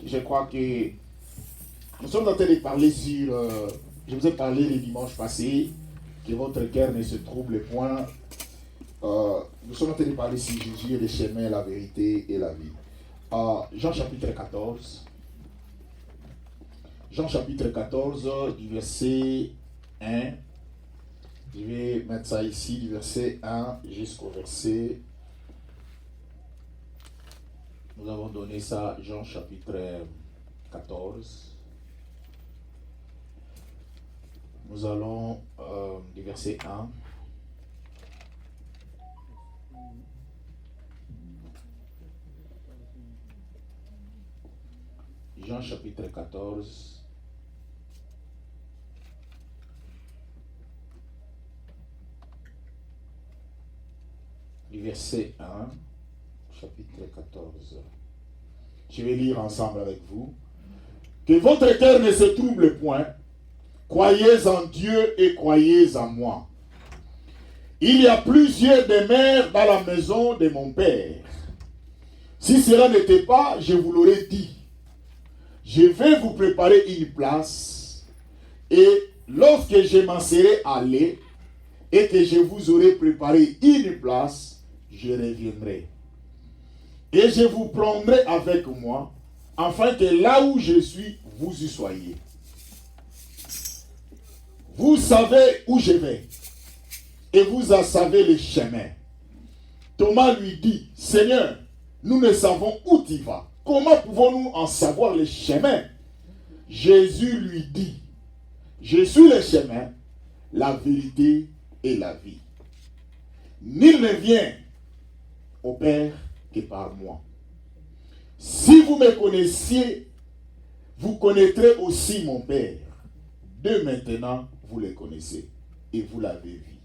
Je crois que nous sommes en train de parler sur, je vous ai parlé le dimanche passé, que votre cœur ne se trouble point. Nous sommes en train de parler sur Jésus et le chemin, la vérité et la vie. Jean chapitre 14. Jean chapitre 14, du verset 1. Je vais mettre ça ici, du verset 1 jusqu'au verset. Nous avons donné ça, Jean chapitre 14. Nous allons du verset 1. Jean chapitre 14. Du verset 1. Chapitre 14. Je vais lire ensemble avec vous. Que votre cœur ne se trouble point. Croyez en Dieu et croyez en moi. Il y a plusieurs demeures dans la maison de mon Père. Si cela n'était pas, je vous l'aurais dit. Je vais vous préparer une place. Et lorsque je m'en serai allé et que je vous aurai préparé une place, je reviendrai. Et je vous prendrai avec moi, afin que là où je suis, vous y soyez. Vous savez où je vais, et vous en savez le chemin. Thomas lui dit, Seigneur, nous ne savons où tu vas. Comment pouvons-nous en savoir le chemin? Jésus lui dit, je suis le chemin, la vérité et la vie. Nul ne vient au Père que par moi. Si vous me connaissiez, vous connaîtrez aussi mon Père. Dès maintenant, vous le connaissez et vous l'avez vu.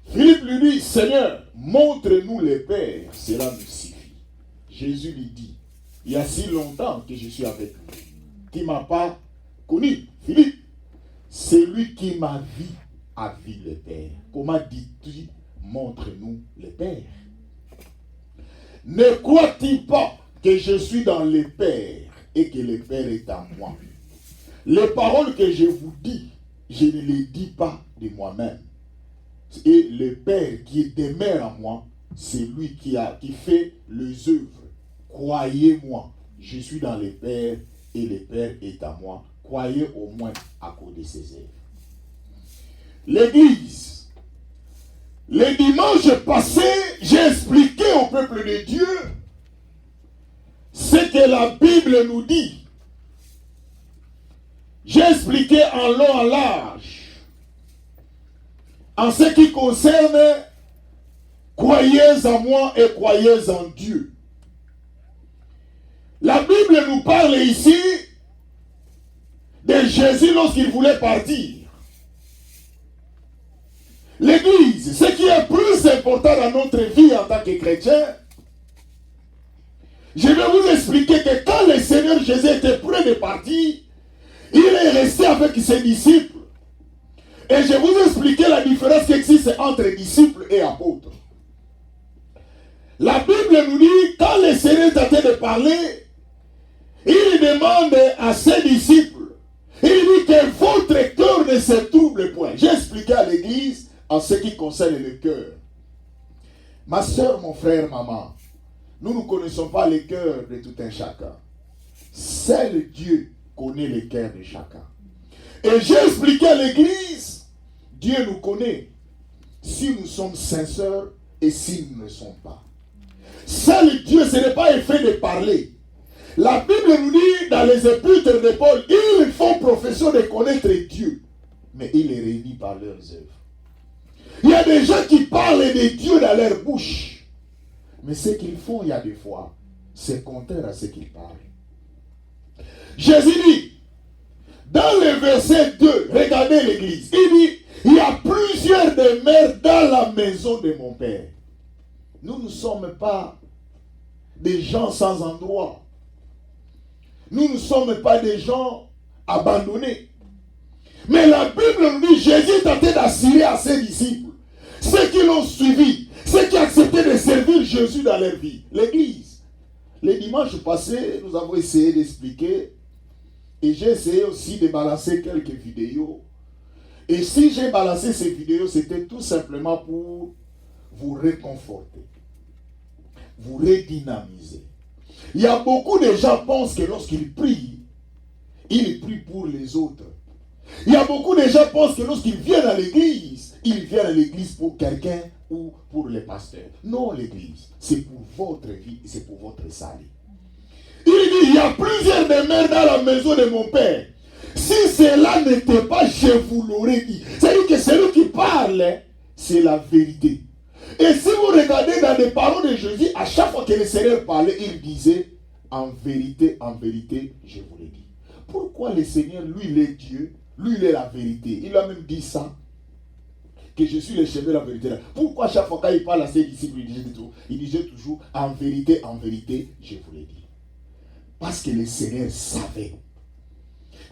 Philippe lui dit, Seigneur, montre-nous le Père, cela nous suffit. Jésus lui dit, il y a si longtemps que je suis avec vous, qui ne m'a pas connu. Philippe, celui qui m'a vu a vu le Père. Comment dis-tu, montre-nous le Père? Ne crois-tu pas que je suis dans le Père et que le Père est en moi? Les paroles que je vous dis, je ne les dis pas de moi-même. Et le Père qui demeure en moi, c'est lui qui fait les œuvres. Croyez-moi, je suis dans le Père et le Père est en moi. Croyez au moins à cause de ses œuvres. L'Église, le dimanche passé, j'ai expliqué au peuple de Dieu ce que la Bible nous dit. J'ai expliqué en long, en large, en ce qui concerne croyez en moi et croyez en Dieu. La Bible nous parle ici de Jésus lorsqu'il voulait partir. L'Église, ce qui est plus important dans notre vie en tant que chrétien, je vais vous expliquer que quand le Seigneur Jésus était prêt de partir, il est resté avec ses disciples. Et je vais vous expliquer la différence qui existe entre disciples et apôtres. La Bible nous dit, quand le Seigneur est en train de parler, il demande à ses disciples, il dit que votre cœur ne se trouble point. J'ai expliqué à l'Église en ce qui concerne le cœur. Ma soeur, mon frère, maman, nous ne connaissons pas le cœur de tout un chacun. Seul Dieu connaît le cœur de chacun. Et j'ai expliqué à l'Église, Dieu nous connaît si nous sommes sincères et si nous ne le sommes pas. Seul Dieu, ce n'est pas effet de parler. La Bible nous dit dans les épîtres de Paul, ils font profession de connaître Dieu, mais ils les réunissent par leurs œuvres. Il y a des gens qui parlent de Dieu dans leur bouche, mais ce qu'ils font, il y a des fois, c'est contraire à ce qu'ils parlent. Jésus dit, dans le verset 2, regardez l'église, il dit, il y a plusieurs demeures dans la maison de mon Père. Nous ne sommes pas des gens sans endroit. Nous ne sommes pas des gens abandonnés. Mais la Bible nous dit, Jésus est en train d'assurer à ses disciples, ceux qui l'ont suivi, ceux qui ont accepté de servir Jésus dans leur vie. L'église. Les dimanches passés, nous avons essayé d'expliquer, et j'ai essayé aussi de balancer quelques vidéos. Et si j'ai balancé ces vidéos, c'était tout simplement pour vous réconforter, vous redynamiser. Il y a beaucoup de gens qui pensent que lorsqu'ils prient, ils prient pour les autres. Il y a beaucoup de gens qui pensent que lorsqu'ils viennent à l'église, ils viennent à l'église pour quelqu'un ou pour les pasteurs. Non, l'église, c'est pour votre vie et c'est pour votre salut. Il dit, il y a plusieurs demeures dans la maison de mon Père. Si cela n'était pas, je vous l'aurais dit. C'est-à-dire que celui qui parle, c'est la vérité. Et si vous regardez dans les paroles de Jésus, à chaque fois que le Seigneur parlait, il disait, en vérité, je vous l'ai dit. Pourquoi le Seigneur, lui, il est Dieu, lui, il est la vérité. Il a même dit ça, que je suis le chemin de la vérité. Pourquoi chaque fois qu'il parle à ses disciples, il disait toujours, en vérité, je vous l'ai dit. Parce que le Seigneur savait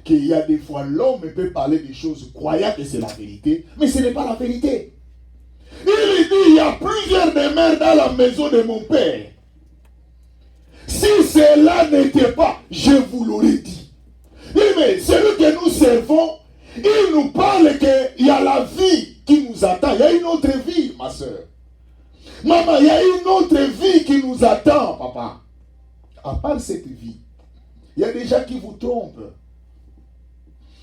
qu'il y a des fois, l'homme peut parler des choses croyant que c'est la vérité, mais ce n'est pas la vérité. Il dit, il y a plusieurs demeures dans la maison de mon Père. Si cela n'était pas, je vous l'aurais dit. Mais celui que nous servons, il nous parle qu'il y a la vie qui nous attend. Il y a une autre vie, ma soeur. Maman, il y a une autre vie qui nous attend, papa. À part cette vie, il y a des gens qui vous trompent.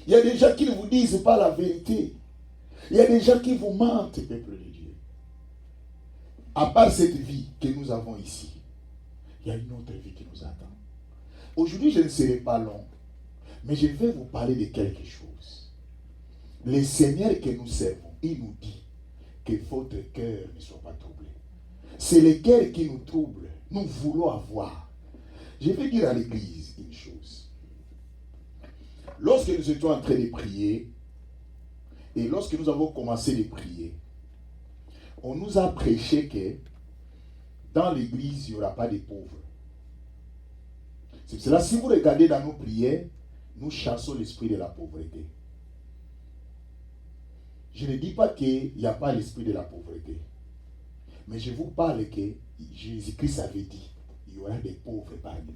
Il y a des gens qui ne vous disent pas la vérité. Il y a des gens qui vous mentent, peuple de Dieu. À part cette vie que nous avons ici, il y a une autre vie qui nous attend. Aujourd'hui, je ne serai pas long, mais je vais vous parler de quelque chose. Le Seigneur que nous servons, il nous dit que votre cœur ne soit pas troublé. C'est le cœur qui nous trouble. Nous voulons avoir. Je vais dire à l'église une chose. Lorsque nous étions en train de prier, et lorsque nous avons commencé de prier, on nous a prêché que dans l'église, il n'y aura pas de pauvres. C'est pour cela, si vous regardez dans nos prières, nous chassons l'esprit de la pauvreté. Je ne dis pas qu'il n'y a pas l'esprit de la pauvreté. Mais je vous parle que Jésus-Christ avait dit, il y aura des pauvres parmi vous.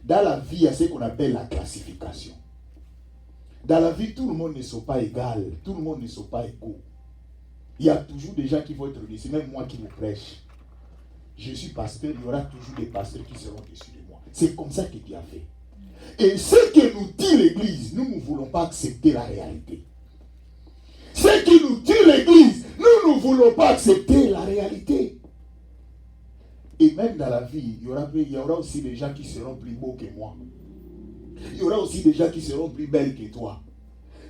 Dans la vie, il y a ce qu'on appelle la classification. Dans la vie, tout le monde ne sont pas égaux. Tout le monde ne sont pas égaux. Il y a toujours des gens qui vont être au-dessus. Même moi qui vous prêche. Je suis pasteur, il y aura toujours des pasteurs qui seront au-dessus de moi. C'est comme ça que Dieu a fait. Et ce que nous dit l'Église, nous ne voulons pas accepter la réalité. Ce qui nous dit l'Église, nous ne voulons pas accepter la réalité. Et même dans la vie, il y aura aussi des gens qui seront plus beaux que moi. Il y aura aussi des gens qui seront plus belles que toi.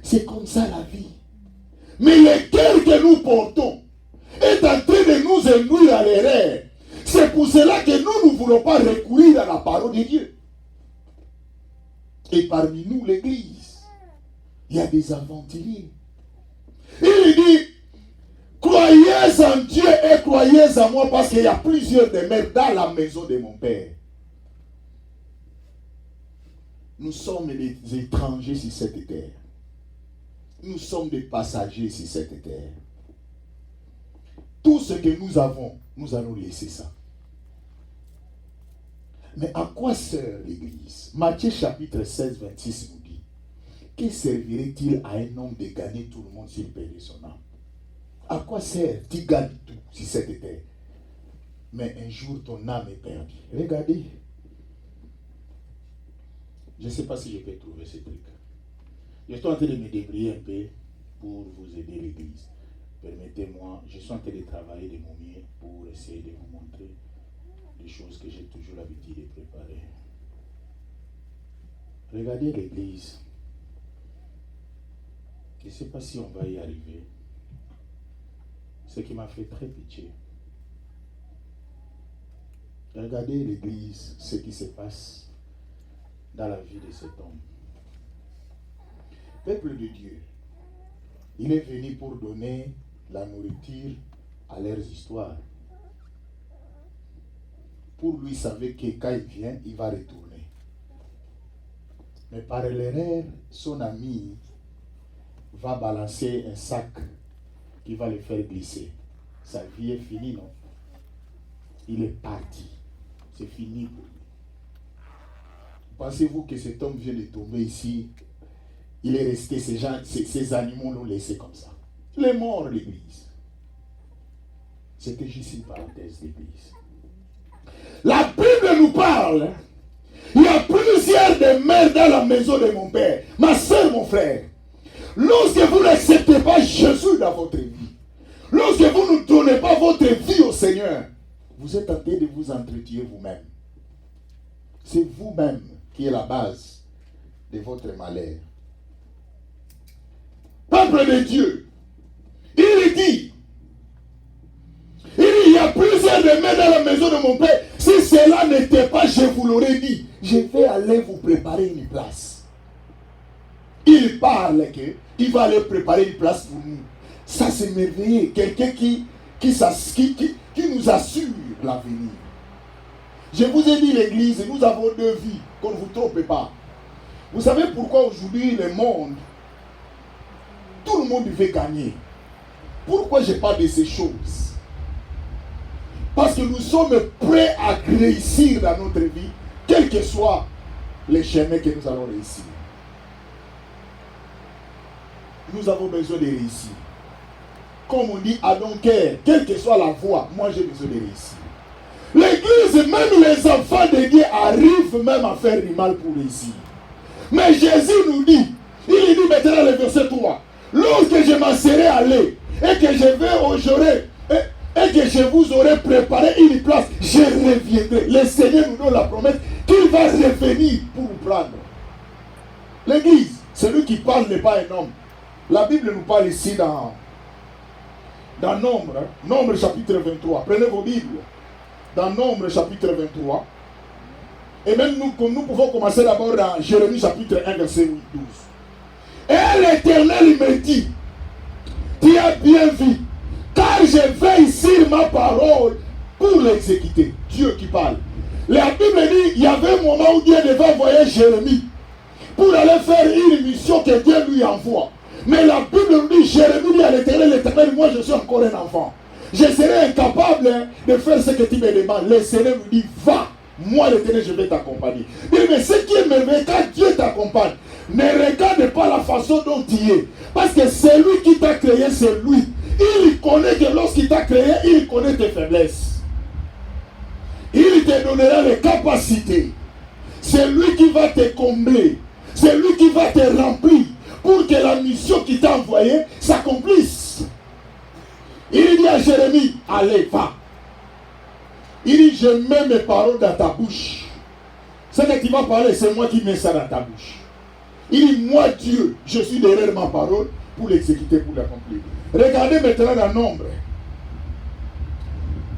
C'est comme ça la vie. Mais le cœur que nous portons est en train de nous induire à l'erreur. C'est pour cela que nous ne voulons pas recourir à la parole de Dieu. Et parmi nous, l'Église, il y a des aventuriers. Il dit, croyez en Dieu et croyez en moi parce qu'il y a plusieurs demeures dans la maison de mon Père. Nous sommes des étrangers sur cette terre. Nous sommes des passagers sur cette terre. Tout ce que nous avons, nous allons laisser ça. Mais à quoi sert l'Église? Matthieu chapitre 16, 26 nous dit, que servirait-il à un homme de gagner tout le monde s'il perdait son âme? À quoi sert? Tu gagnes tout sur cette terre. Mais un jour ton âme est perdue. Regardez. Je ne sais pas si je peux trouver ce truc. Je suis en train de me débrouiller un peu pour vous aider l'Église. Permettez-moi, je suis en train de travailler de mon mieux pour essayer de vous montrer des choses que j'ai toujours l'habitude de préparer. Regardez l'Église. Je ne sais pas si on va y arriver. Ce qui m'a fait très pitié. Regardez l'Église, ce qui se passe dans la vie de cet homme. Peuple de Dieu, il est venu pour donner la nourriture à leurs histoires. Pour lui, il savait que quand il vient, il va retourner. Mais par l'erreur, son ami va balancer un sac qui va le faire glisser. Sa vie est finie, non? Il est parti. C'est fini pour lui. Pensez-vous que cet homme vient de tomber ici? Il est resté, ces animaux l'ont laissé comme ça. Il est mort, l'Église. C'était juste une parenthèse, l'Église. La Bible nous parle. Il y a plusieurs demeures dans la maison de mon père. Ma soeur, mon frère. Lorsque vous n'acceptez pas Jésus dans votre vie, lorsque vous ne donnez pas votre vie au Seigneur, vous êtes en train de vous entretuer vous-même. C'est vous-même qui est la base de votre malheur. Peuple de Dieu, il dit, il y a plusieurs demeures dans la maison de mon père. Si cela n'était pas, je vous l'aurais dit. Je vais aller vous préparer une place. Il parle qu'il va aller préparer une place pour nous. Ça c'est merveilleux. Quelqu'un qui nous assure l'avenir. Je vous ai dit l'Église, nous avons deux vies, qu'on ne vous trompe pas. Vous savez pourquoi aujourd'hui le monde, tout le monde veut gagner. Pourquoi je parle de ces choses? Parce que nous sommes prêts à réussir dans notre vie, quel que soit les chemins que nous allons réussir. Nous avons besoin de réussir. Comme on dit à Dunkerque, quelle que soit la voie, moi j'ai besoin de réussir. L'Église, même les enfants de Dieu arrivent même à faire du mal pour réussir. Mais Jésus nous dit, il dit maintenant le verset 3, lorsque je m'en serai allé et que je vais et que je vous aurai préparé une place, je reviendrai. Le Seigneur nous donne la promesse qu'il va revenir pour nous prendre. L'Église, celui qui parle n'est pas un homme. La Bible nous parle ici dans Nombre, Nombre chapitre 23. Prenez vos Bibles. Dans Nombre chapitre 23, Et même nous, comme nous pouvons commencer d'abord dans Jérémie chapitre 1, verset 12. Et l'Éternel me dit, tu as bien vu, car je veille sur ma parole pour l'exécuter. Dieu qui parle. La Bible dit, il y avait un moment où Dieu devait envoyer Jérémie pour aller faire une mission que Dieu lui envoie. Mais la Bible nous dit, Jérémie dit à l'Éternel, moi je suis encore un enfant. Je serai incapable de faire ce que tu me demandes. Le Seigneur nous dit, va, moi l'Éternel, je vais t'accompagner. Mais ce qui est merveilleux, quand Dieu t'accompagne, ne regarde pas la façon dont tu es. Parce que c'est lui qui t'a créé, c'est lui. Il connaît que lorsqu'il t'a créé, il connaît tes faiblesses. Il te donnera les capacités. C'est lui qui va te combler. C'est lui qui va te remplir pour que la mission qu'il t'a envoyée s'accomplisse. Il dit à Jérémie, allez, va. Il dit, je mets mes paroles dans ta bouche. Ce que tu vas parler, c'est moi qui mets ça dans ta bouche. Il dit, moi Dieu, je suis derrière ma parole pour l'exécuter, pour l'accomplir. Regardez maintenant dans Nombre.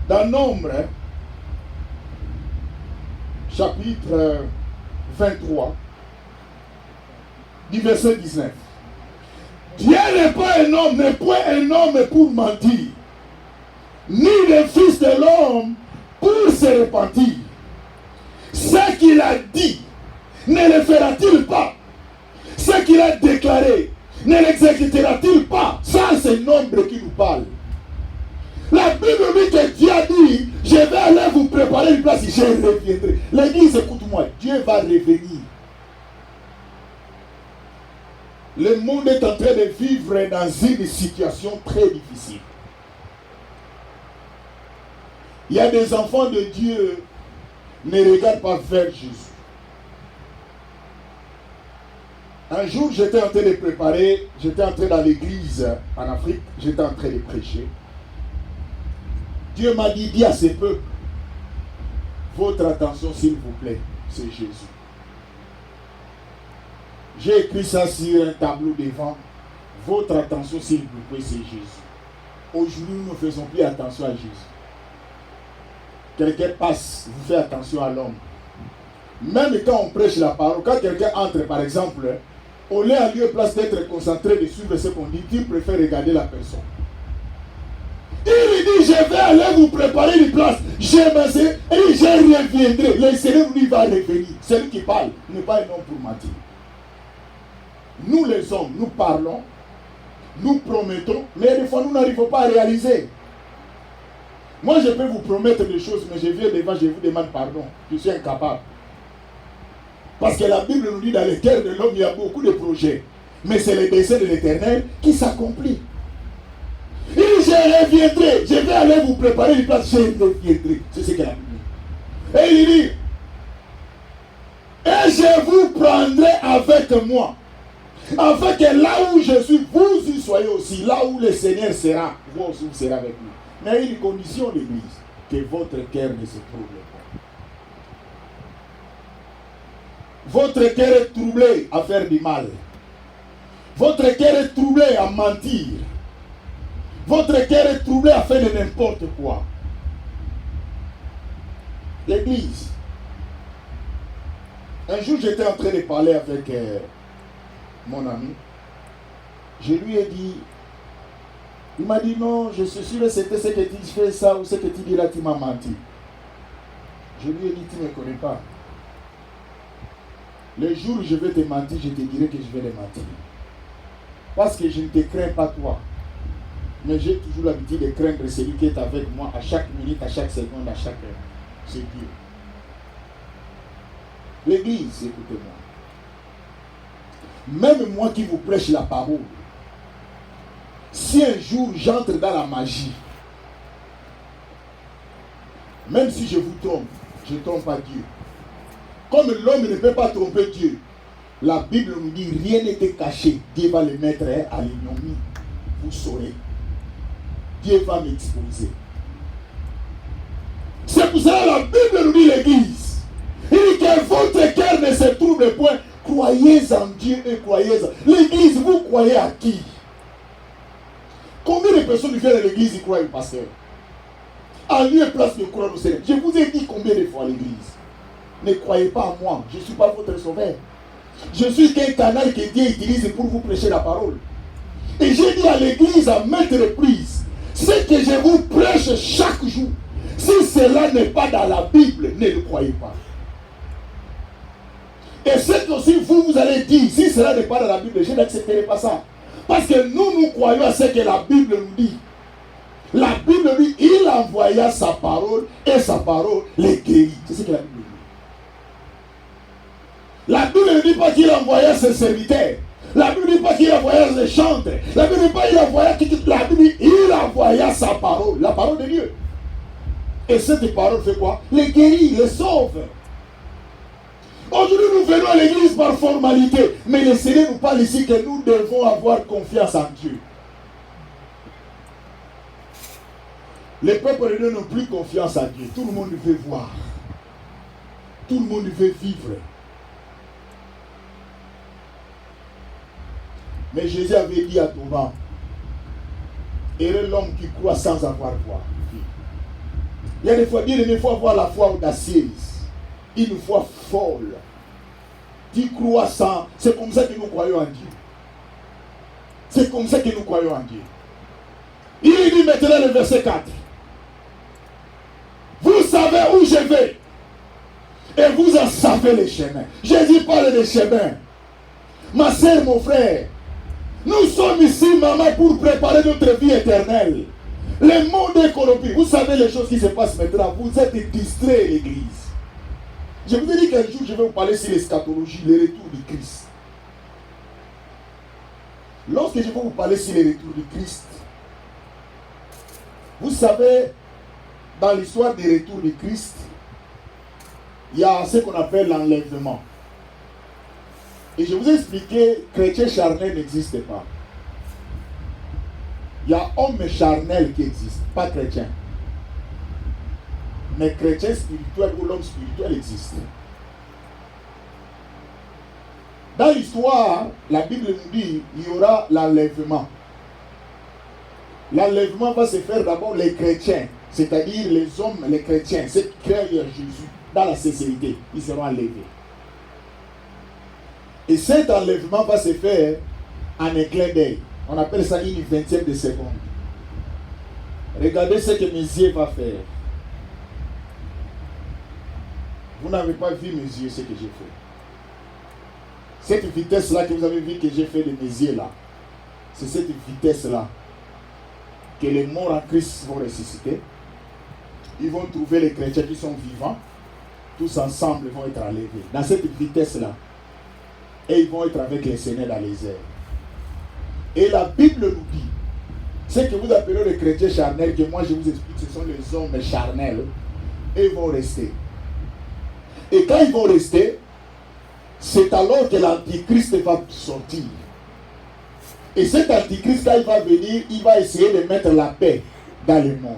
Dans Nombre, chapitre 23, du verset 19. Dieu n'est pas un homme, n'est point un homme pour mentir, ni le fils de l'homme pour se repentir. Ce qu'il a dit, ne le fera-t-il pas? Ce qu'il a déclaré, ne l'exécutera-t-il pas? Ça, c'est Nombre qui nous parle. La Bible dit que Dieu a dit, je vais aller vous préparer une place, je reviendrai. L'église, écoute-moi, Dieu va revenir. Le monde est en train de vivre dans une situation très difficile. Il y a des enfants de Dieu, ne regardent pas vers Jésus. Un jour, j'étais en train de préparer, j'étais entré dans l'église en Afrique, j'étais en train de prêcher. Dieu m'a dit, dis à ces peuples, votre attention s'il vous plaît, c'est Jésus. J'ai écrit ça sur un tableau devant. Votre attention s'il vous plaît, c'est Jésus. Aujourd'hui, nous ne faisons plus attention à Jésus. Quelqu'un passe, vous faites attention à l'homme. Même quand on prêche la parole, quand quelqu'un entre par exemple, au lieu à lieu place d'être concentré de suivre ce qu'on dit, il préfère regarder la personne. Il lui dit, je vais aller vous préparer une place. Je m'assieds et je reviendrai. Le Seigneur lui va revenir. C'est lui qui parle, n'est pas un homme pour mentir. Nous les hommes, nous parlons, nous promettons, mais des fois nous n'arrivons pas à réaliser. Moi je peux vous promettre des choses, mais je viens devant, je vous demande pardon. Je suis incapable. Parce que la Bible nous dit dans le cœur de l'homme, il y a beaucoup de projets. Mais c'est le dessein de l'Éternel qui s'accomplit. Il dit, je reviendrai, je vais aller vous préparer une place, je reviendrai. C'est ce que la Bible dit. Et il dit, et je vous prendrai avec moi. Afin que là où je suis, vous y soyez aussi. Là où le Seigneur sera, vous aussi vous serez avec lui. Mais il y a une condition, l'Église, que votre cœur ne se trouble pas. Votre cœur est troublé à faire du mal. Votre cœur est troublé à mentir. Votre cœur est troublé à faire de n'importe quoi. L'Église. Un jour, j'étais en train de parler avec mon ami. Je lui ai dit, il m'a dit non, je suis sûr que c'était ce que tu fais ça ou ce que tu dis là, tu m'as menti. Je lui ai dit, tu ne me connais pas. Le jour où je vais te mentir, je te dirai que je vais le mentir. Parce que je ne te crains pas toi. Mais j'ai toujours l'habitude de craindre celui qui est avec moi à chaque minute, à chaque seconde, à chaque heure. C'est Dieu. L'Église, écoutez-moi. Même moi qui vous prêche la parole, si un jour j'entre dans la magie, même si je vous trompe, je ne trompe pas Dieu. Comme l'homme ne peut pas tromper Dieu, la Bible nous dit rien n'était caché. Dieu va le mettre à l'ignominie. Vous saurez. Dieu va m'exposer. C'est pour ça que la Bible nous dit l'Église. Il dit que votre cœur ne se trouble point. Croyez en Dieu et croyez en... L'Église, vous croyez à qui? Combien de personnes viennent à l'Église et croient au pasteur? En lieu et place de croire au Seigneur. Je vous ai dit combien de fois à l'Église. Ne croyez pas en moi. Je ne suis pas votre sauveur. Je suis qu'un canal que Dieu utilise pour vous prêcher la parole. Et j'ai dit à l'église à maintes reprises, ce que je vous prêche chaque jour, si cela n'est pas dans la Bible, ne le croyez pas. Et ce que aussi vous allez dire, si cela n'est pas dans la Bible, je n'accepterai pas ça. Parce que nous croyons à ce que la Bible nous dit. La Bible dit, il envoya sa parole et sa parole les guérit. C'est ce que la Bible dit. La Bible ne dit pas qu'il envoya ses serviteurs. La Bible ne dit pas qu'il envoya ses chantres. La Bible ne dit pas qu'il envoya la Bible dit, il envoya sa parole, la parole de Dieu. Et cette parole fait quoi? Les guérit, les sauve. Aujourd'hui, nous venons à l'église par formalité. Mais le Seigneur nous parle ici que nous devons avoir confiance en Dieu. Les peuples de Dieu n'ont plus confiance en Dieu. Tout le monde veut voir. Tout le monde veut vivre. Mais Jésus avait dit à Thomas, heureux l'homme qui croit sans avoir foi. Il y a des fois, bien aimé, il faut avoir la foi audacieuse. Une foi folle. Tu crois sans. C'est comme ça que nous croyons en Dieu. C'est comme ça que nous croyons en Dieu. Il dit maintenant le verset 4. Vous savez où je vais. Et vous en savez les chemins. Jésus parle des chemins. Ma soeur, mon frère. Nous sommes ici, maman, pour préparer notre vie éternelle. Le monde est corrompu. Vous savez les choses qui se passent maintenant. Vous êtes distraits, l'église. Je vous ai dit qu'un jour, je vais vous parler sur l'eschatologie, le retour du Christ. Lorsque je vais vous parler sur le retour du Christ, vous savez, dans l'histoire du retour du Christ, il y a ce qu'on appelle l'enlèvement. Et je vous ai expliqué, chrétien charnel n'existe pas. Il y a homme charnel qui existe, pas chrétien. Mais chrétien spirituel ou l'homme spirituel existe. Dans l'histoire, la Bible nous dit qu'il y aura l'enlèvement. L'enlèvement va se faire d'abord les chrétiens, c'est-à-dire les hommes, les chrétiens, ceux qui créent Jésus dans la sincérité, ils seront enlevés. Et cet enlèvement va se faire en un clin d'œil. On appelle ça une 20e de seconde. Regardez ce que mes yeux vont faire. Vous n'avez pas vu mes yeux, ce que j'ai fait. Cette vitesse-là que vous avez vu que j'ai fait de mes yeux là, c'est cette vitesse-là que les morts en Christ vont ressusciter. Ils vont trouver les chrétiens qui sont vivants. Tous ensemble vont être enlevés. Dans cette vitesse-là. Et ils vont être avec les Seigneurs dans les airs. Et la Bible nous dit, ce que vous appelez les chrétiens charnels, que moi je vous explique, ce sont les hommes charnels. Et ils vont rester. Et quand ils vont rester, c'est alors que l'Antichrist va sortir. Et cet Antichrist, quand il va venir, il va essayer de mettre la paix dans le monde.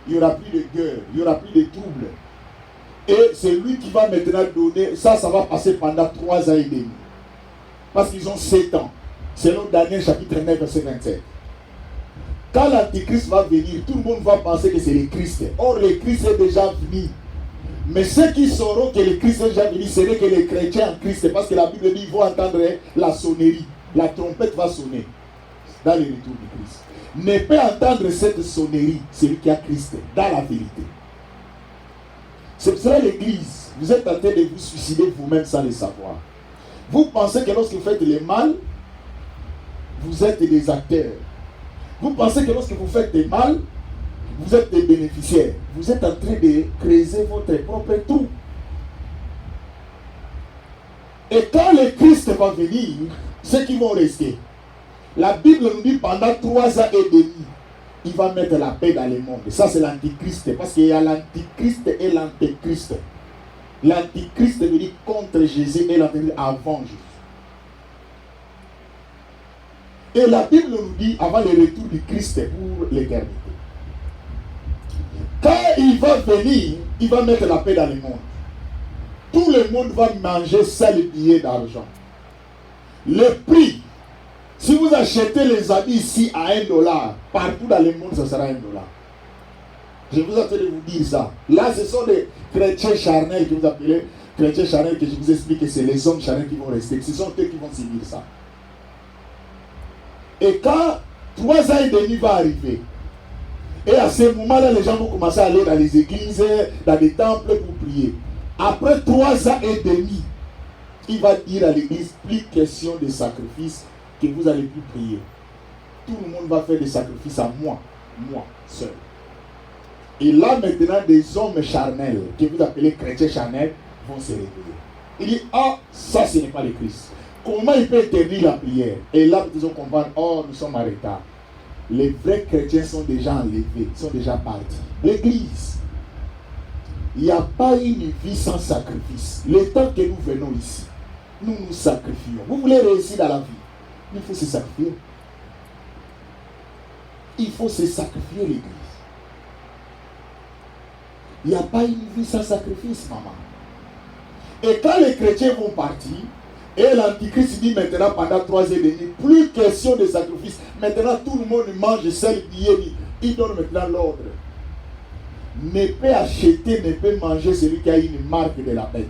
Il n'y aura plus de guerre, il n'y aura plus de troubles. Et c'est lui qui va maintenant donner, ça va passer pendant 3 ans et demi. Parce qu'ils ont 7 ans. Selon Daniel chapitre 9, verset 27. Quand l'Antichrist va venir, tout le monde va penser que c'est le Christ. Or, le Christ est déjà venu. Mais ceux qui sauront que le Christ est déjà venu, ce n'est que les chrétiens en Christ. Parce que la Bible dit qu'ils vont entendre la sonnerie. La trompette va sonner dans le retour du Christ. Ne peut entendre cette sonnerie celui qui a Christ dans la vérité. C'est pour cela l'église, vous êtes en train de vous suicider vous-même sans le savoir. Vous pensez que lorsque vous faites le mal, vous êtes des acteurs. Vous pensez que lorsque vous faites le mal, vous êtes des bénéficiaires. Vous êtes en train de creuser votre propre trou. Et quand le Christ va venir, ceux qui vont rester, la Bible nous dit pendant 3 ans et demi, il va mettre la paix dans le monde. Ça c'est l'antichrist. Parce qu'il y a l'antichrist et l'antéchrist. L'antichrist veut dire contre Jésus et l'antéchrist avant Jésus. Et la Bible nous dit avant le retour du Christ pour l'éternité. Quand il va venir, il va mettre la paix dans le monde. Tout le monde va manger ça les billets d'argent. Le prix, si vous achetez les habits ici à $1, partout dans le monde, ça sera $1. Je vous ai en train de vous dire ça. Là, ce sont des chrétiens charnels que vous appelez. chrétiens charnels que je vous explique que c'est les hommes charnels qui vont rester. Ce sont eux qui vont subir ça. Et quand 3 ans et demi va arriver, et à ce moment-là, les gens vont commencer à aller dans les églises, dans les temples pour prier. Après 3 ans et demi, il va dire à l'église, plus question de sacrifice, que vous allez plus prier. Tout le monde va faire des sacrifices à moi seul. Et là maintenant, des hommes charnels, que vous appelez chrétiens charnels, vont se réveiller. Il dit, ah, ça ce n'est pas le Christ. Comment il peut interdire la prière? Et là, ils vont comprendre, oh, nous sommes en retard. Les vrais chrétiens sont déjà enlevés, sont déjà partis. L'église, il n'y a pas une vie sans sacrifice. Le temps que nous venons ici, nous nous sacrifions. Vous voulez réussir dans la vie, il faut se sacrifier. Il faut se sacrifier, l'église. Il n'y a pas une vie sans sacrifice, maman. Et quand les chrétiens vont partir, et l'Antichrist dit maintenant pendant 3 ans et demi, plus question de sacrifice. Maintenant tout le monde mange seul billet. Il donne maintenant l'ordre. Ne peut acheter, ne peut manger celui qui a une marque de la bête.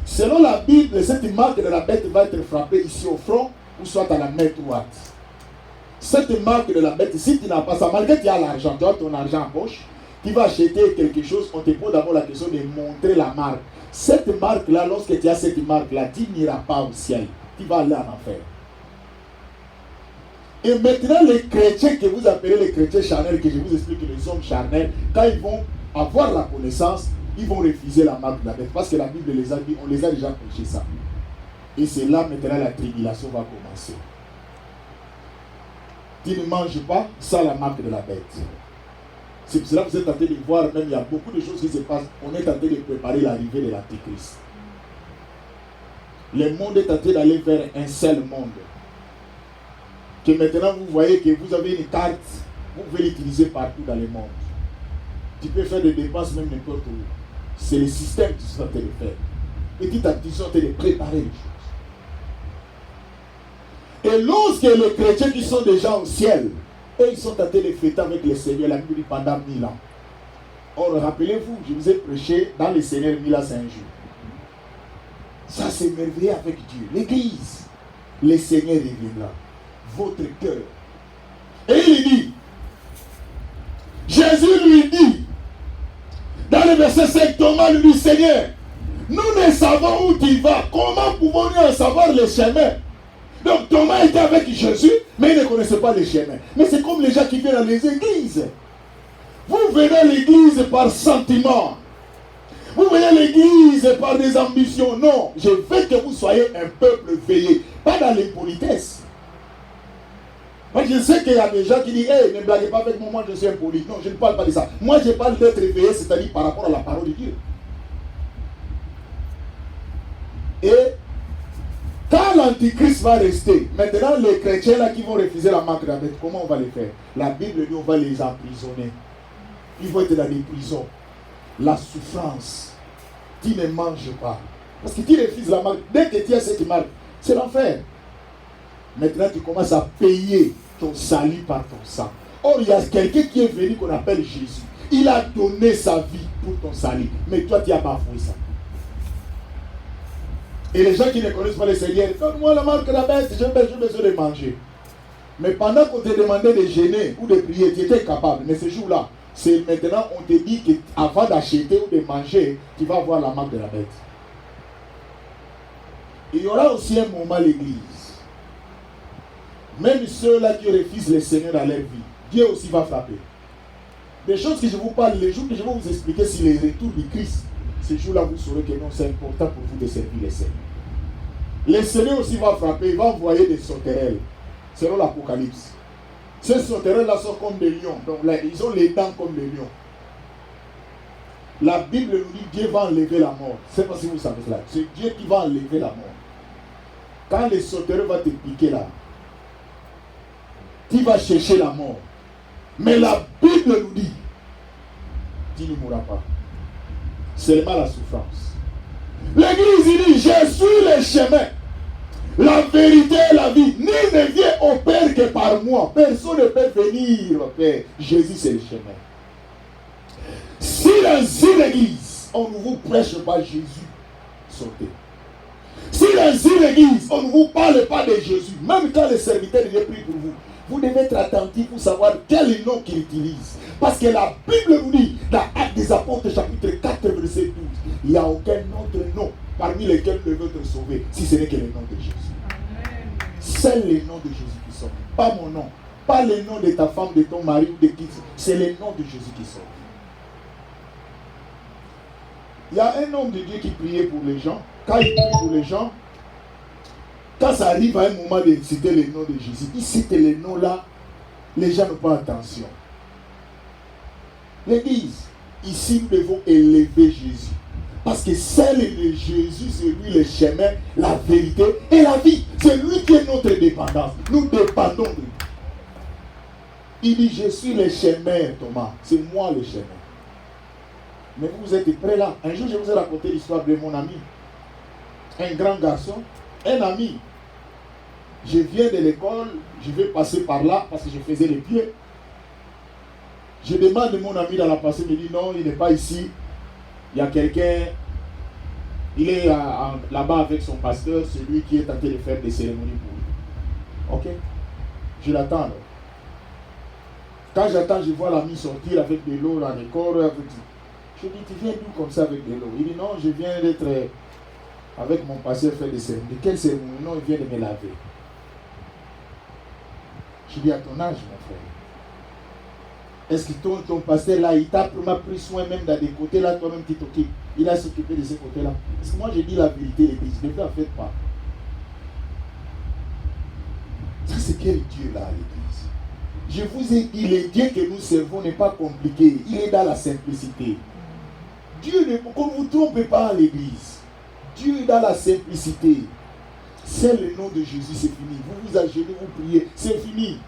Selon la Bible, cette marque de la bête va être frappée ici au front ou soit à la main droite. Cette marque de la bête, si tu n'as pas ça, malgré que tu as l'argent, tu as ton argent en poche, tu vas acheter quelque chose, on te pose d'abord la question de montrer la marque. Cette marque-là, lorsque tu as cette marque-là, tu n'iras pas au ciel. Tu vas aller en enfer. Et maintenant, les chrétiens que vous appelez les chrétiens charnels, que je vous explique, les hommes charnels, quand ils vont avoir la connaissance, ils vont refuser la marque de la bête. Parce que la Bible les a dit, on les a déjà prêché ça. Et c'est là maintenant la tribulation va commencer. Tu ne manges pas sans la marque de la bête. C'est pour cela que vous êtes en train de voir, même il y a beaucoup de choses qui se passent. On est en train de préparer l'arrivée de l'Antéchrist. Le monde est en train d'aller vers un seul monde. Que maintenant vous voyez que vous avez une carte, vous pouvez l'utiliser partout dans le monde. Tu peux faire des dépenses même n'importe où. C'est le système qui sont en train de faire. Petit à petit, ils sont en train de préparer les choses. Et lorsque les chrétiens qui sont déjà au ciel, et ils sont en train de fêter avec le Seigneur, la Bible dit pendant 1000 ans. Or, rappelez-vous, je vous ai prêché dans le Seigneur 1000 ans, c'est un jour. Ça, c'est merveilleux avec Dieu. L'église, le Seigneur reviendra. Votre cœur. Et il dit, Jésus lui dit, dans le verset 5, Thomas lui dit, Seigneur, nous ne savons où tu vas. Comment pouvons-nous en savoir le chemin? Donc Thomas était avec Jésus, mais il ne connaissait pas le chemin. Mais c'est comme les gens qui viennent dans les églises. Vous venez à l'église par sentiment. Vous venez à l'église par des ambitions. Non, je veux que vous soyez un peuple veillé. Pas dans l'impolitesse. Moi je sais qu'il y a des gens qui disent, hey, ne blaguez pas avec moi, moi je suis impoli. Non, je ne parle pas de ça. Moi je parle d'être veillé, c'est-à-dire par rapport à la parole de Dieu. Et quand l'Antichrist va rester, maintenant les chrétiens là qui vont refuser la marque de la bête, comment on va les faire? La Bible dit on va les emprisonner. Ils vont être dans les prisons. La souffrance. Tu ne manges pas. Parce que tu refuses la marque. Dès que tu as cette marque, c'est l'enfer. Maintenant tu commences à payer ton salut par ton sang. Or il y a quelqu'un qui est venu qu'on appelle Jésus. Il a donné sa vie pour ton salut. Mais toi tu as bafoué ça. Et les gens qui ne connaissent pas le Seigneur, donne-moi la marque de la bête, j'ai besoin de manger. Mais pendant qu'on te demandait de jeûner ou de prier, tu étais capable. Mais ce jour-là, c'est maintenant on te dit qu'avant d'acheter ou de manger, tu vas voir la marque de la bête. Il y aura aussi un moment à l'église. Même ceux-là qui refusent le Seigneur dans leur vie, Dieu aussi va frapper. Des choses que je vous parle, les jours que je vais vous expliquer sur les retours du Christ, ce jour-là, vous saurez que non, c'est important pour vous de servir le Seigneur. Le Seigneur aussi va frapper, il va envoyer des sauterelles, selon l'Apocalypse. Ces sauterelles-là sont comme des lions, donc là, ils ont les dents comme des lions. La Bible nous dit Dieu va enlever la mort. Je ne sais pas si vous savez cela. C'est Dieu qui va enlever la mort. Quand les sauterelles vont te piquer là, tu vas chercher la mort. Mais la Bible nous dit, tu ne mourras pas. Seulement la souffrance. L'église il dit, je suis le chemin, la vérité et la vie. Nul ne vient au Père que par moi. Personne ne peut venir au Père. Jésus c'est le chemin. Si dans une église, on ne vous prêche pas Jésus, sortez. Si dans une église, on ne vous parle pas de Jésus, même quand les serviteurs de Dieu prient pour vous, vous devez être attentif pour savoir quel est le nom qu'il utilise. Parce que la Bible vous dit, dans Actes des Apôtres, chapitre 4, verset 12, il n'y a aucun autre nom parmi lesquels vous devez être sauvé, si ce n'est que le nom de Jésus. C'est le nom de Jésus qui sauve. Pas mon nom. Pas le nom de ta femme, de ton mari ou de qui. C'est le nom de Jésus qui sauve. Il y a un homme de Dieu qui priait pour les gens. Quand il prie pour les gens, quand ça arrive à un moment de citer le nom de Jésus, il cite le nom là, les gens n'ont pas attention. L'église, ici nous devons élever Jésus. Parce que seul est Jésus, c'est lui le chemin, la vérité et la vie. C'est lui qui est notre dépendance. Nous dépendons de lui. Il dit, je suis le chemin, Thomas. C'est moi le chemin. Mais vous êtes prêts là. Un jour, je vous ai raconté l'histoire de mon ami. Un grand garçon, un ami. Je viens de l'école, je vais passer par là parce que je faisais les pieds. Je demande à mon ami dans la passée, il me dit non, il n'est pas ici. Il y a quelqu'un, il est là-bas avec son pasteur, celui qui est en train de faire des cérémonies pour lui. Ok? Je l'attends alors. Quand j'attends, je vois l'ami sortir avec de l'eau dans le corps. Je dis, tu viens d'où comme ça avec de l'eau? Il dit non, je viens d'être avec mon pasteur faire des cérémonies. De quelle cérémonie? Non, il vient de me laver. Je dis à ton âge, mon frère. Est-ce que ton pasteur là, il t'a pris soin même dans des côtés là, toi-même tu t'occupes? Il a s'occupé de ces côtés-là. Parce que moi je dis la vérité, l'église, ne vous en faites pas. Ça c'est quel Dieu là, l'église? Je vous ai dit, le Dieu que nous servons n'est pas compliqué. Il est dans la simplicité. Dieu, qu'on ne vous trompe pas à l'église. Dieu est dans la simplicité. C'est le nom de Jésus, c'est fini. Vous vous agenouillez, vous priez, c'est fini.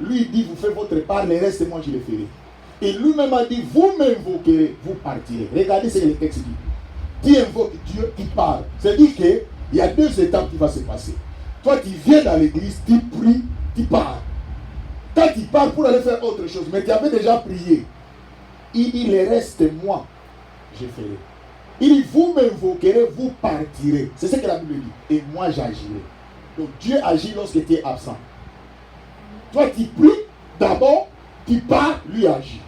Lui il dit, vous faites votre part, le reste, moi je le ferai. Et lui-même a dit, vous m'invoquerez, vous partirez. Regardez ce que le texte dit. Tu invoques Dieu, tu parles. C'est-à-dire qu'il y a deux étapes qui vont se passer. Toi, tu viens dans l'église, tu pries, tu parles. Quand tu parles pour aller faire autre chose, mais tu avais déjà prié. Il dit, le reste, moi, je ferai. Il dit, vous m'invoquerez, vous partirez. C'est ce que la Bible dit. Et moi, j'agirai. Donc, Dieu agit lorsque tu es absent. Toi, tu pries, d'abord, tu parles, lui agit.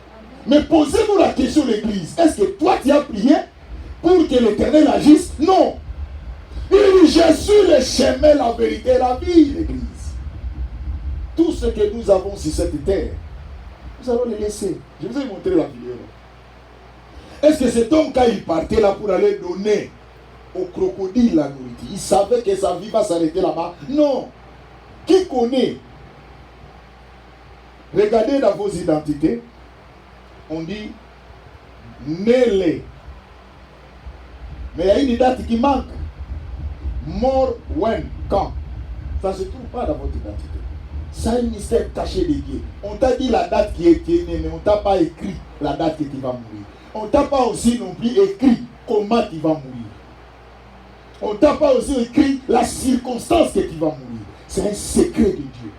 Mais posez-vous la question, l'église. Est-ce que toi, tu as prié pour que l'Éternel agisse? Non. Il dit, je suis le chemin, la vérité et la vie, l'église. Tout ce que nous avons sur cette terre, nous allons les laisser. Je vous ai montré la vidéo. Est-ce que cet homme, quand il partait là pour aller donner au crocodile la nourriture, il savait que sa vie va s'arrêter là-bas? Non. Qui connaît? Regardez dans vos identités. On dit né-les. Mais il y a une date qui manque. Mort, when, quand. Ça ne se trouve pas dans votre identité. C'est un mystère caché de Dieu. On t'a dit la date qui est née, mais on ne t'a pas écrit la date que tu vas mourir. On ne t'a pas aussi non plus écrit comment tu vas mourir. On ne t'a pas aussi écrit la circonstance que tu vas mourir. C'est un secret de Dieu.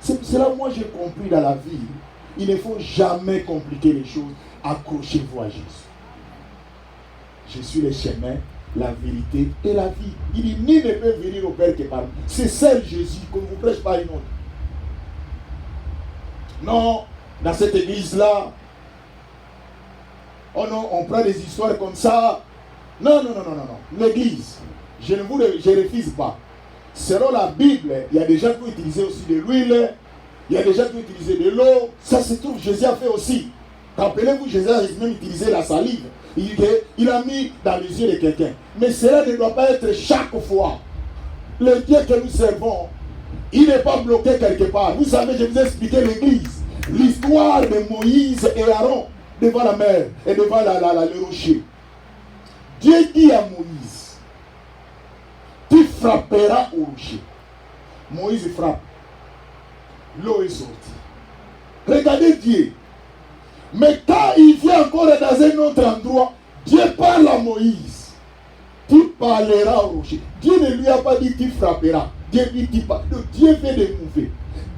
C'est cela que moi j'ai compris dans la vie. Il ne faut jamais compliquer les choses. Accrochez-vous à Jésus. Je suis le chemin, la vérité et la vie. Il dit, ni ne peut venir au Père que par moi. C'est seul Jésus, qu'on ne vous prêche pas une autre. Non, dans cette église-là, oh non, on prend des histoires comme ça. Non. L'église, je refuse pas. Selon la Bible, il y a des gens qui ont utilisé aussi de l'huile, il y a des gens qui ont utilisé de l'eau. Ça se trouve, Jésus a fait aussi. Rappelez-vous, Jésus a même utilisé la salive. Il a mis dans les yeux de quelqu'un. Mais cela ne doit pas être chaque fois. Le Dieu que nous servons, il n'est pas bloqué quelque part. Vous savez, je vous ai expliqué l'église. L'histoire de Moïse et Aaron devant la mer et devant le rocher. Dieu dit à Moïse, tu frapperas au rocher. Moïse frappe. L'eau est sortie. Regardez Dieu. Mais quand il vient encore dans un autre endroit, Dieu parle à Moïse. Tu parleras au rocher. Dieu ne lui a pas dit tu frapperas. Dieu dit tu parles. Dieu vient de mouver.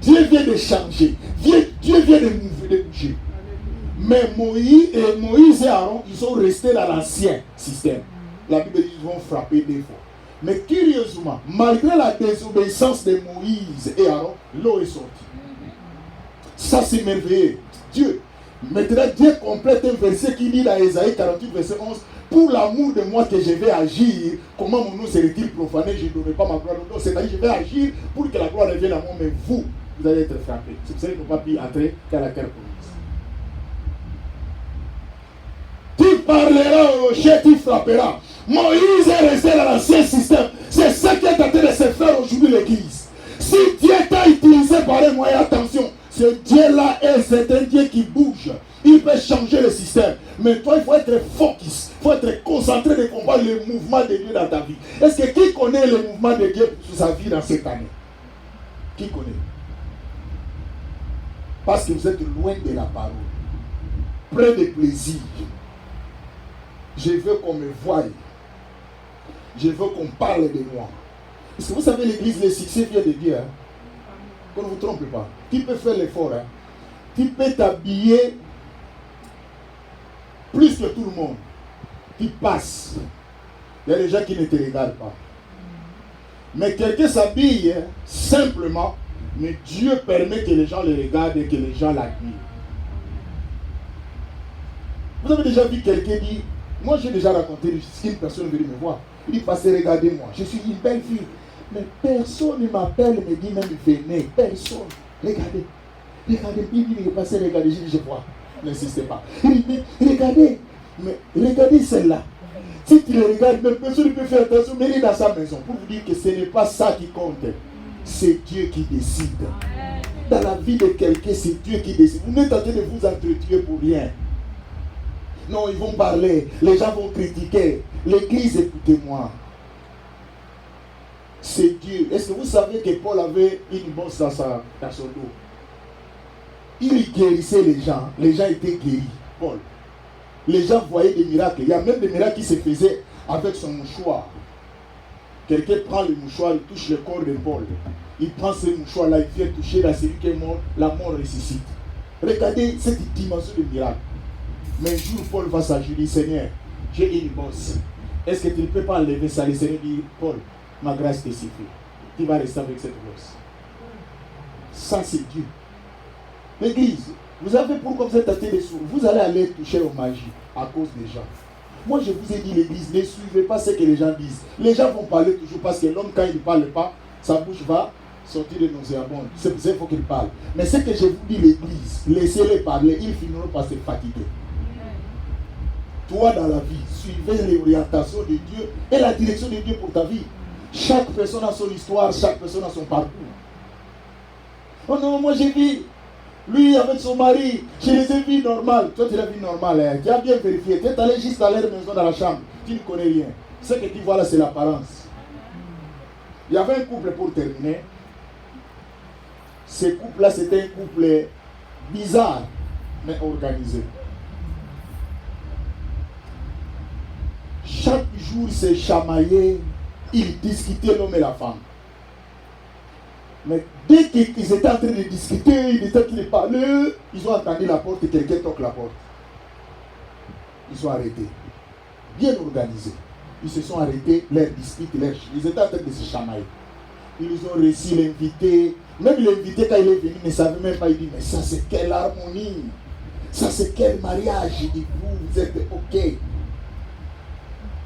Dieu vient de changer. Dieu vient de mouver, de bouger. Mais Moïse et Aaron, ils sont restés dans l'ancien système. La Bible dit qu'ils vont frapper des fois. Mais curieusement, malgré la désobéissance de Moïse et Aaron, l'eau est sortie. Ça, c'est merveilleux. Dieu. Maintenant, Dieu complète un verset qui dit dans Ésaïe 48, verset 11, pour l'amour de moi que je vais agir, comment mon nom serait-il profané, je ne donnerai pas ma gloire au nom. C'est-à-dire, je vais agir pour que la gloire revienne à moi, mais vous, vous allez être frappés. C'est pour ça qu'ils n'ont pas pu entrer qu'à la terre promise. Tu parleras au rocher, tu frapperas. Moïse est resté dans l'ancien système. C'est ça qui est en train de se faire aujourd'hui l'église. Si Dieu t'a utilisé par les moyens, attention, ce Dieu-là, c'est un Dieu qui bouge. Il peut changer le système. Mais toi, il faut être focus. Il faut être concentré de combattre le mouvement de Dieu dans ta vie. Est-ce que qui connaît le mouvement de Dieu sur sa vie dans cette année? Qui connaît? Parce que vous êtes loin de la parole. Près de plaisir. Je veux qu'on me voie. Je veux qu'on parle de moi. Parce que vous savez, l'église, le succès vient de Dieu. Hein? Qu'on ne vous trompe pas. Tu peux faire l'effort. Hein? Tu peux t'habiller plus que tout le monde. Tu passes. Il y a des gens qui ne te regardent pas. Mais quelqu'un s'habille hein, simplement, mais Dieu permet que les gens le regardent et que les gens l'admirent. Vous avez déjà vu quelqu'un dire, moi j'ai déjà raconté une personne venue me voir. Il dit, passez, regardez-moi, je suis une belle fille. Mais personne ne m'appelle, me dit même venez. Personne. Regardez. Regardez. Il dit, passez, regardez. Je dis, je vois. N'insistez pas. Il dit, mais regardez. Mais regardez celle-là. Si tu le regardes, même personne ne peut faire attention, mais il est dans sa maison. Pour vous dire que ce n'est pas ça qui compte. C'est Dieu qui décide. Dans la vie de quelqu'un, c'est Dieu qui décide. Vous n'êtes en train de vous entretuer pour rien. Non, ils vont parler. Les gens vont critiquer. L'église, écoutez-moi. C'est Dieu. Est-ce que vous savez que Paul avait une bosse dans son dos? Il guérissait les gens. Les gens étaient guéris. Paul. Les gens voyaient des miracles. Il y a même des miracles qui se faisaient avec son mouchoir. Quelqu'un prend le mouchoir, il touche le corps de Paul. Il prend ce mouchoir-là, il vient toucher la celui qui est mort, la mort ressuscite. Regardez cette dimension de miracle. Mais un jour, Paul va s'ajurer, Seigneur, j'ai une bosse. Est-ce que tu ne peux pas enlever ça? Le Seigneur dit, Paul, ma grâce te suffit. Tu vas rester avec cette bosse. Ça, c'est Dieu. L'église, vous avez pourquoi vous êtes à des sourds. Vous allez aller toucher aux magies à cause des gens. Moi, je vous ai dit, l'église, ne suivez pas ce que les gens disent. Les gens vont parler toujours parce que l'homme, quand il ne parle pas, sa bouche va sortir de nauséabonde. C'est pour ça qu'il faut qu'il parle. Mais ce que je vous dis, l'église, laissez-les parler, ils finiront par se fatiguer. Toi, dans la vie, suivez l'orientation de Dieu et la direction de Dieu pour ta vie. Chaque personne a son histoire, chaque personne a son parcours. Oh non, moi j'ai vu, lui avec son mari, je les ai vus normales. Toi, tu l'as vu normal, hein, qui a bien vérifié. Tu es allé juste à leur maison dans la chambre, tu ne connais rien. Ce que tu vois là, c'est l'apparence. Il y avait un couple pour terminer. Ce couple-là, c'était un couple bizarre, mais organisé. Chaque jour, ils se chamaillaient, ils discutaient l'homme et la femme. Mais dès qu'ils étaient en train de discuter, ils étaient en train de parler, ils ont entendu la porte et quelqu'un toque la porte. Ils sont arrêtés. Bien organisés. Ils se sont arrêtés, leur dispute, ils étaient en train de se chamailler. Ils ont réussi l'invité. Même l'invité, quand il est venu, ne savait même pas. Il dit, mais ça c'est quelle harmonie. Ça c'est quel mariage. Il dit, vous êtes OK.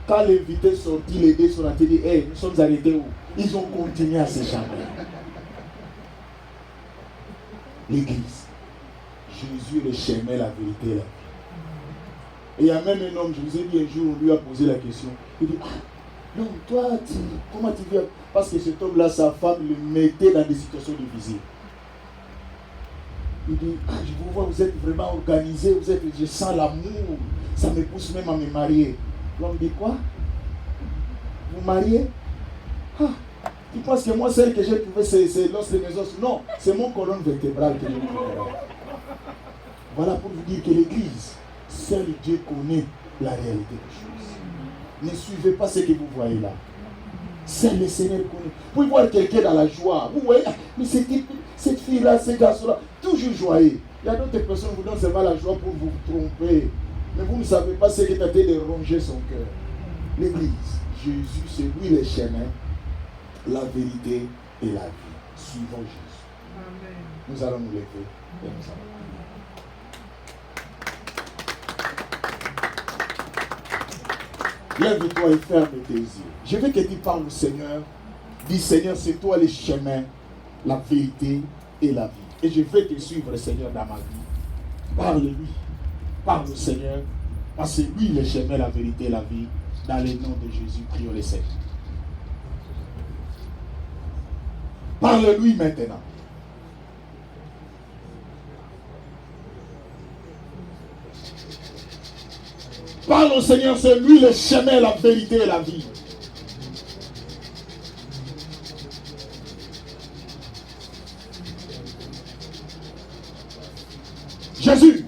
Quand l'invité sortit, les deux sont rentrés, dit, hey, nous sommes arrêtés où? Ils ont continué à se chamailler. L'église. Jésus est le chemin, la vérité, la vie. Et il y a même un homme, je vous ai dit un jour, on lui a posé la question. Il dit, ah, non, toi, comment tu viens? Parce que cet homme-là, sa femme le mettait dans des situations difficiles. Il dit, ah, je vous vois, vous êtes vraiment organisé, je sens l'amour, ça me pousse même à me marier. L'homme dit, quoi? Vous mariez? Ah, tu penses que moi, celle que j'ai trouvée, c'est l'os de mes os? Non, c'est mon colonne vertébrale que j'ai trouvée. Voilà pour vous dire que l'église, seul Dieu connaît la réalité des choses. Ne suivez pas ce que vous voyez là. Seul le Seigneur connaît. Vous pouvez voir quelqu'un dans la joie. Vous voyez, mais cette fille-là, ce garçon-là, toujours joyeux. Il y a d'autres personnes qui vous donnent seulement la joie pour vous tromper. Mais vous ne savez pas ce qui est en train de ronger son cœur. L'église, Jésus, c'est lui le chemin, la vérité et la vie. Suivons Jésus. Amen. Nous allons nous lever et nous allons prier. Lève-toi et ferme tes yeux. Je veux que tu parles au Seigneur. Dis Seigneur, c'est toi le chemin, la vérité et la vie. Et je veux te suivre, Seigneur, dans ma vie. Parle-lui. Parle au Seigneur. Parce que lui, le chemin, la vérité et la vie. Dans le nom de Jésus, prions le Seigneur. Parle-lui maintenant. Parle au Seigneur, c'est lui le chemin, la vérité et la vie. Jésus.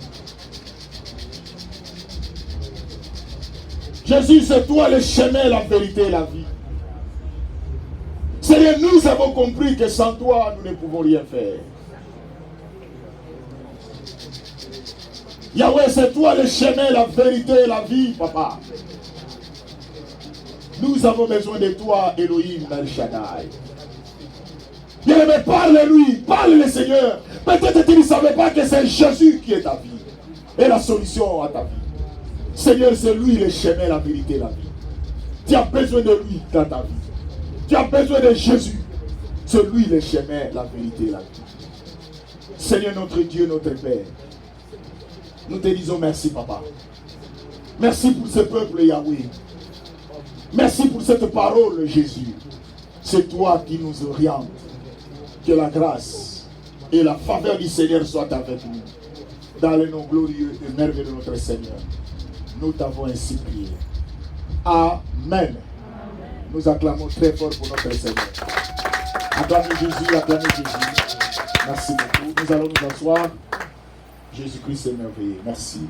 Jésus, c'est toi le chemin, la vérité et la vie. Seigneur, nous avons compris que sans toi, nous ne pouvons rien faire. Yahweh, c'est toi le chemin, la vérité et la vie, papa. Nous avons besoin de toi, Elohim, El Shaddai. Bien-aimé, parle-lui, parle le Seigneur. Peut-être que tu ne savais pas que c'est Jésus qui est ta vie et la solution à ta vie. Seigneur, c'est lui le chemin, la vérité et la vie. Tu as besoin de lui dans ta vie. Tu as besoin de Jésus. C'est lui le chemin, la vérité et la vie. Seigneur, notre Dieu, notre Père, nous te disons merci, papa. Merci pour ce peuple, Yahweh. Merci pour cette parole, Jésus. C'est toi qui nous orientes. Que la grâce et la faveur du Seigneur soient avec nous. Dans le nom glorieux et merveilleux de notre Seigneur. Nous t'avons ainsi prié. Amen. Nous acclamons très fort pour notre Seigneur. Acclamez Jésus, acclamez Jésus. Merci beaucoup. Nous allons nous asseoir. Jésus-Christ est merveilleux. Merci.